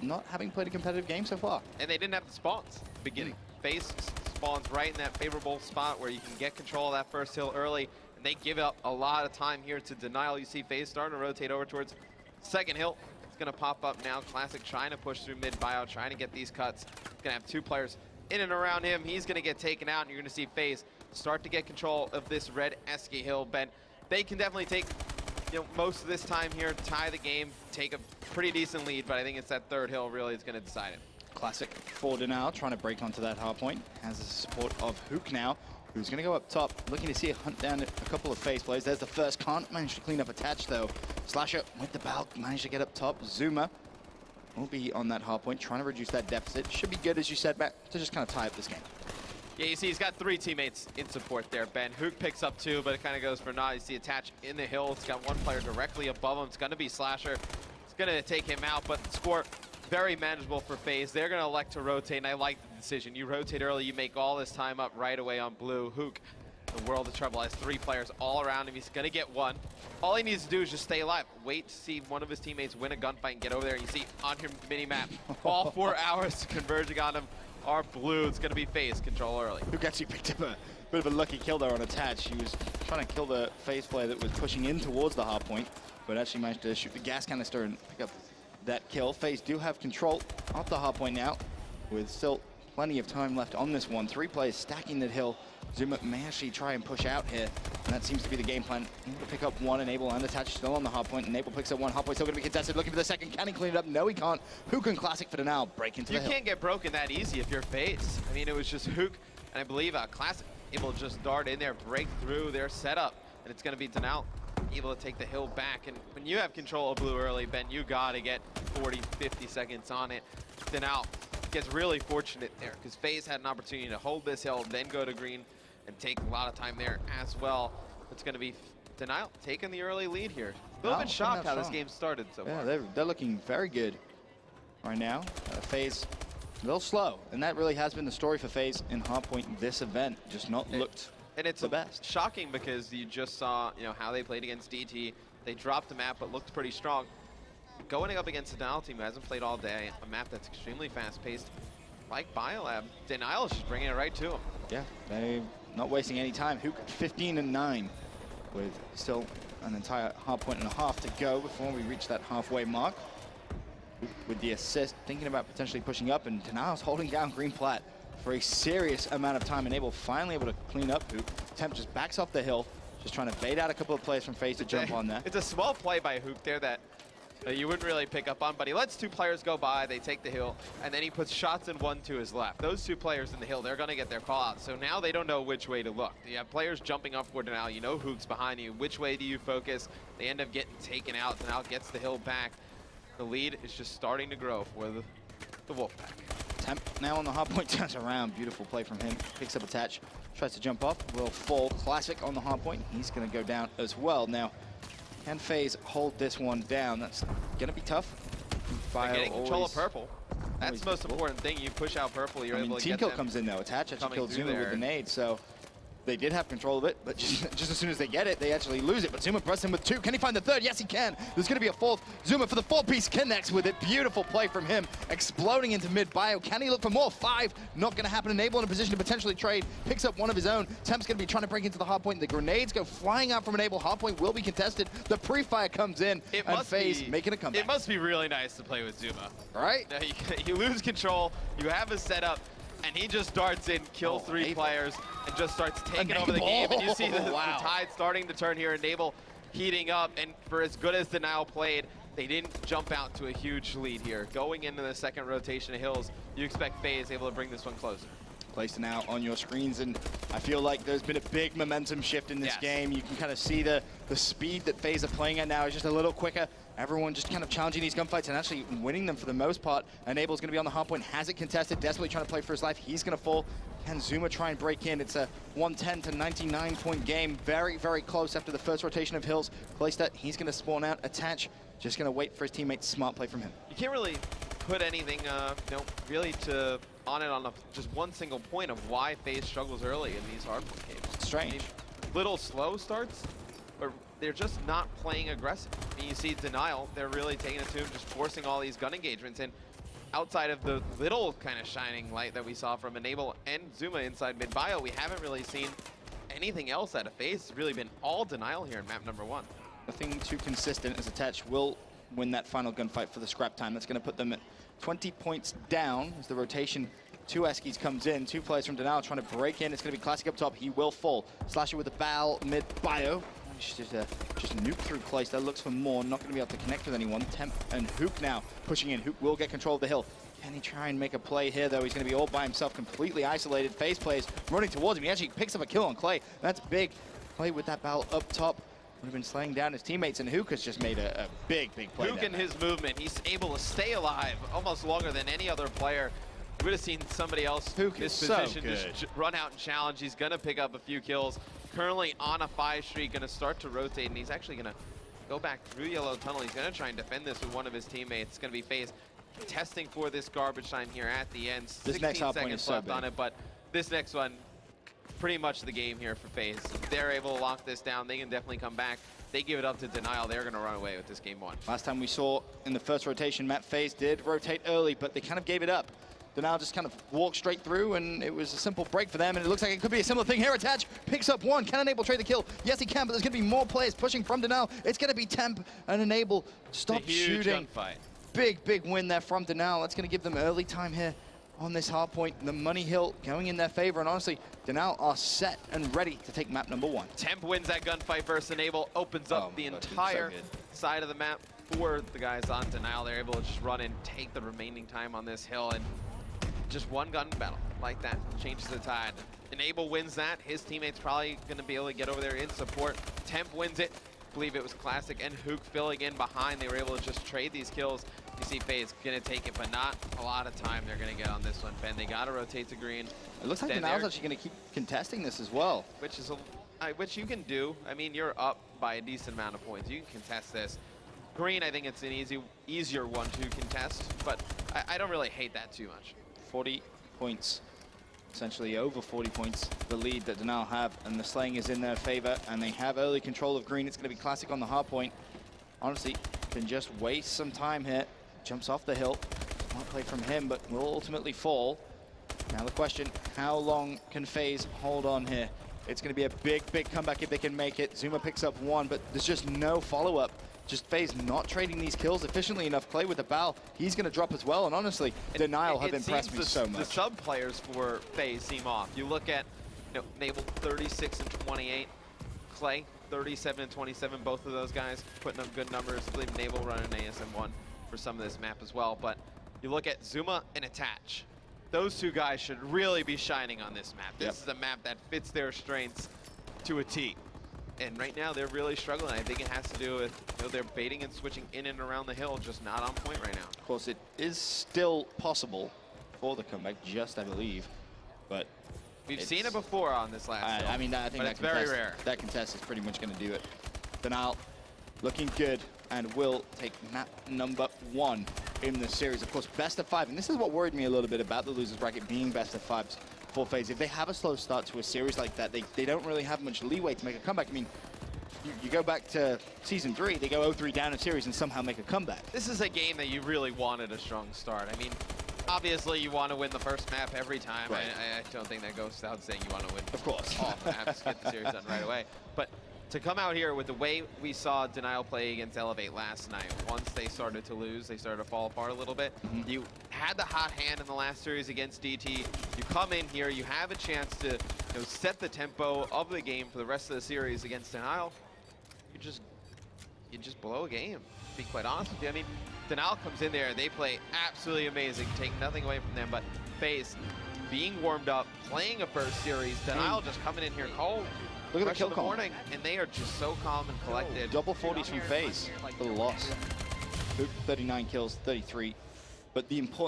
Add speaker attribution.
Speaker 1: not having played a competitive game so far.
Speaker 2: And they didn't have the spawns at the beginning. Faze spawns right in that favorable spot where you can get control of that first hill early, and they give up a lot of time here to Denial. You see Faze starting to rotate over towards second hill. It's going to pop up now. Classic trying to push through mid-bio, trying to get these cuts. Going to have two players in and around him. He's going to get taken out, and you're going to see Faze start to get control of this red Esky hill. Ben, they can definitely take most of this time here, tie the game, take a pretty decent lead, but I think it's that third hill really is going to decide it.
Speaker 1: Classic for Denial, trying to break onto that hard point. Has the support of Hook now, who's going to go up top, looking to see a hunt down a couple of Faze plays. There's the first, can't manage to clean up Attach though. Slasher with the bulk, managed to get up top. Zuma will be on that hard point, trying to reduce that deficit. Should be good, as you said, Matt, to just kind of tie up this game.
Speaker 2: Yeah, you see he's got three teammates in support there, Ben. Hook picks up two, but it kind of goes for naught. You see Attach in the hill. It's got one player directly above him. It's going to be Slasher. It's going to take him out, but the score very manageable for Faze. They're going to elect to rotate, and I like the decision. You rotate early, you make all this time up right away on blue. Hook, the world of trouble, has three players all around him. He's going to get one. All he needs to do is just stay alive. Wait to see one of his teammates win a gunfight and get over there. You see on your mini-map, all 4 hours converging on him are blue. It's going to be Faze control early.
Speaker 1: Hook actually picked up a bit of a lucky kill there on Attach. He was trying to kill the Faze player that was pushing in towards the hard point, but actually managed to shoot the gas canister and pick up that kill. Faze do have control of the hard point now, with still plenty of time left on this one. 3 players stacking that hill. Zuma may actually try and push out here, and that seems to be the game plan. Able to pick up one, Enable and Attach still on the hard point. Enable picks up one, hard point still going to be contested, looking for the second. Can he clean it up? No, he can't. Hook and Classic for Denial break into the hill.
Speaker 2: You can't get broken that easy if you're Faze. I mean, it was just Hook, and I believe Classic able to just dart in there, break through their setup, and it's going to be Denial able to take the hill back. And when you have control of blue early, Ben, you got to get 40, 50 seconds on it. Denial gets really fortunate there because Faze had an opportunity to hold this hill, then go to green, and take a lot of time there as well. It's going to be Denial taking the early lead here. A little bit shocked how this game started so far.
Speaker 1: Yeah, they're looking very good right now. Faze a little slow, and that really has been the story for Faze in hardpoint this event. Just not looked
Speaker 2: and it's
Speaker 1: the best.
Speaker 2: Shocking because you just saw how they played against DT. They dropped the map but looked pretty strong. Going up against a Denial team who hasn't played all day, a map that's extremely fast-paced, like Biolab, Denial is just bringing it right to them.
Speaker 1: Yeah, they're not wasting any time. Hook 15-9 with still an entire hard point and a half to go before we reach that halfway mark. Hook with the assist, thinking about potentially pushing up, and Denial's holding down green plat for a serious amount of time. Enable finally able to clean up Hook. Temp just backs off the hill, just trying to bait out a couple of players from Faze to jump on there.
Speaker 2: It's a small play by Hook there that you wouldn't really pick up on, but he lets 2 players go by, they take the hill, and then he puts shots in one to his left. Those 2 players in the hill, they're going to get their call out. So now they don't know which way to look. You have players jumping up for Denial. You know Hook's behind you. Which way do you focus? They end up getting taken out. Denial gets the hill back. The lead is just starting to grow for the Wolfpack.
Speaker 1: Temp now on the hard point, turns around. Beautiful play from him. Picks up Attach, tries to jump off, will fall. Classic on the hard point. He's going to go down as well. Now, can Faze hold this one down? That's going to be tough.
Speaker 2: Getting control of purple. That's the most important thing. You push out purple, you're able to
Speaker 1: team
Speaker 2: get
Speaker 1: kill
Speaker 2: them
Speaker 1: comes in though. Attach actually killed Zuma
Speaker 2: there.
Speaker 1: with the nade, so they did have control of it, but just as soon as they get it, they actually lose it. But Zuma presses him with 2. Can he find the third? Yes, he can. There's going to be a 4th. Zuma for the 4-piece connects with it. Beautiful play from him, exploding into mid-bio. Can he look for more? 5. Not going to happen. Enable in a position to potentially trade. Picks up one of his own. Temp's going to be trying to break into the hard point. The grenades go flying out from Enable. Hard point will be contested. The pre-fire comes in, and Faze making a comeback.
Speaker 2: It must be really nice to play with Zuma.
Speaker 1: Right?
Speaker 2: Now you lose control. You have a setup. And he just darts in, kills 3 players, and just starts taking over the game. And you see the tide starting to turn here. Enable heating up, and for as good as Denial played, they didn't jump out to a huge lead here. Going into the second rotation of hills, you expect Faze able to bring this one closer.
Speaker 1: Placed now on your screens, and I feel like there's been a big momentum shift in this game. You can kind of see the speed that Faze are playing at now is just a little quicker. Everyone just kind of challenging these gunfights and actually winning them for the most part. Enable's going to be on the hard point, has it contested, desperately trying to play for his life. He's going to fall. Can Zuma try and break in? It's a 110 to 99 point game. Very, very close after the first rotation of hills. Placed that, he's going to spawn out, Attach. Just going to wait for his teammates. Smart play from him.
Speaker 2: You can't really put anything, really on just one single point of why Faze struggles early in these hardpoint games.
Speaker 1: Strange.
Speaker 2: I mean, little slow starts, but they're just not playing aggressive. I mean, you see Denial, they're really taking it to him, just forcing all these gun engagements. And outside of the little kind of shining light that we saw from Enable and Zuma inside mid-bio, we haven't really seen anything else out of Faze. It's really been all denial here in map number 1.
Speaker 1: Nothing too consistent as Attach will win that final gunfight for the scrap time. That's going to put them at 20 points down as the rotation. 2 Eskies comes in, 2 players from Denial trying to break in. It's going to be Classic up top. He will fall. Slasher with a Bal mid-bio. Just nuke through Clayster, looks for more, not going to be able to connect with anyone. Temp and Hook now pushing in. Hook will get control of the hill. Can he try and make a play here, though? He's going to be all by himself, completely isolated. Faze players running towards him. He actually picks up a kill on Clay. That's big. Clay with that Bal up top would have been slaying down his teammates, and Hook has just made a big play.
Speaker 2: Hook in his movement, he's able to stay alive almost longer than any other player. You would have seen somebody else in this position just run out and challenge. He's going to pick up a few kills. Currently on a 5 streak, going to start to rotate, and he's actually going to go back through Yellow Tunnel. He's going to try and defend this with one of his teammates. It's going to be Faze testing for this garbage time here at the end.
Speaker 1: This
Speaker 2: 16 seconds left on it, but this next one, pretty much the game here for Faze. If they're able to lock this down, they can definitely come back. They give it up to Denial, they're going to run away with this game 1.
Speaker 1: Last time we saw in the first rotation, Matt Faze did rotate early, but they kind of gave it up. Denial just kind of walked straight through, and it was a simple break for them, and it looks like it could be a similar thing here. Attach picks up 1. Can Enable trade the kill? Yes, he can, but there's going to be more players pushing from Denial. It's going to be Temp and Enable. Stop shooting.
Speaker 2: Gunfight.
Speaker 1: Big win there from Denial. That's going to give them early time here on this hard point. The money hill going in their favor, and honestly, Denial are set and ready to take map number 1.
Speaker 2: Temp wins that gunfight versus Enable, opens up the entire side of the map for the guys on Denial. They're able to just run and take the remaining time on this hill, and just one gun battle like that changes the tide. Enable wins that. His teammates probably going to be able to get over there in support. Temp wins it. I believe it was Classic and Hook filling in behind. They were able to just trade these kills. You see Faze going to take it, but not a lot of time they're going to get on this one, Ben. They got to rotate to green.
Speaker 1: It looks like Denial's actually going to keep contesting this as well.
Speaker 2: Which you can do. I mean, you're up by a decent amount of points. You can contest this. Green, I think it's an easier one to contest, but I don't really hate that too much.
Speaker 1: 40 points, essentially over 40 points, the lead that Denial have, and the slaying is in their favor, and they have early control of green. It's going to be Classic on the hard point. Honestly, can just waste some time here. Jumps off the hill. Smart play from him, but will ultimately fall. Now the question, how long can Faze hold on here? It's going to be a big comeback if they can make it. Zuma picks up 1, but there's just no follow-up. Just Faze not trading these kills efficiently enough. Clay with the Bal, he's going to drop as well. And honestly, Denial have impressed me so much.
Speaker 2: The sub players for Faze seem off. You look at Enable 36 and 28, Clay 37 and 27. Both of those guys putting up good numbers. I believe Enable running ASM1 for some of this map as well. But you look at Zuma and Attach. Those 2 guys should really be shining on this map. This is a map that fits their strengths to a T. And right now, they're really struggling. I think it has to do with they're baiting and switching in and around the hill, just not on point right now.
Speaker 1: Of course, it is still possible for the comeback, just I believe, but
Speaker 2: we've seen it before on this last hill.
Speaker 1: I mean, I think
Speaker 2: it's very rare.
Speaker 1: That contest is pretty much going to do it. Denial looking good and will take map number 1 in the series. Of course, best of 5, and this is what worried me a little bit about the losers bracket being best of 5s. For Faze. If they have a slow start to a series like that, they don't really have much leeway to make a comeback. I mean, you go back to Season 3, they go 0-3 down in series and somehow make a comeback.
Speaker 2: This is a game that you really wanted a strong start. I mean, obviously you want to win the first map every time.
Speaker 1: Right.
Speaker 2: I don't think that goes without saying you want to win
Speaker 1: of course.
Speaker 2: all the maps, get the series done right away. But to come out here with the way we saw Denial play against Elevate last night, once they started to lose, they started to fall apart a little bit. You had the hot hand in the last series against DT. You come in here, you have a chance to set the tempo of the game for the rest of the series against Denial. You just blow a game, to be quite honest with you. I mean, Denial comes in there, they play absolutely amazing, take nothing away from them, but Faze being warmed up, playing a first series, Denial just coming in here cold.
Speaker 1: Look at the kill call.
Speaker 2: And they are just so calm and collected.
Speaker 1: Double 40s from Faze for the loss. 39 kills, 33. But the important